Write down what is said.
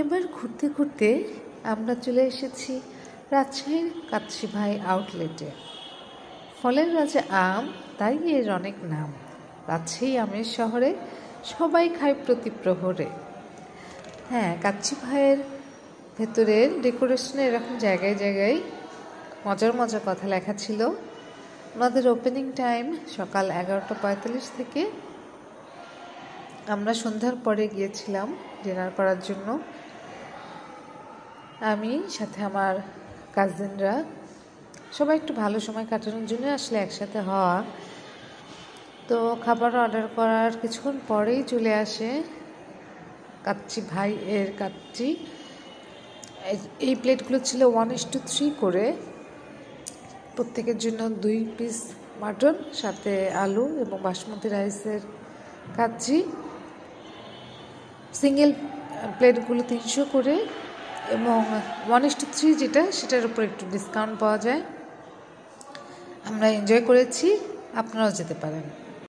এবার ঘুরতে ঘুরতে আমরা চলে এসেছি রাজশাহীর কাচ্চি ভাই আউটলেটে। ফলের রাজা আম, তাই এর অনেক নাম। রাজশাহী আমের শহরে সবাই খায় প্রতি প্রহরে। হ্যাঁ, কাচ্চি ভাইয়ের ভেতরের ডেকোরেশনে এরকম জায়গায় জায়গায় মজার মজার কথা লেখা ছিল। ওনাদের ওপেনিং টাইম সকাল 11:45 থেকে। আমরা সন্ধ্যার পরে গিয়েছিলাম ডিনার করার জন্য, আমি সাথে আমার কাজিনরা। সবাই একটু ভালো সময় কাটানোর জন্য আসলে একসাথে হওয়া। তো খাবার অর্ডার করার কিছুক্ষণ পরেই চলে আসে কাচ্চি ভাই এর কাচ্চি। এই প্লেটগুলো ছিল 1:3 করে, প্রত্যেকের জন্য 2 পিস মাটন, সাথে আলু এবং বাসমতি রাইসের কাচ্চি। সিঙ্গেল প্লেটগুলো 300 করে এবং 1:3 যেটা, সেটার উপর একটু ডিসকাউন্ট পাওয়া যায়। আমরা এনজয় করেছি, আপনারাও যেতে পারেন।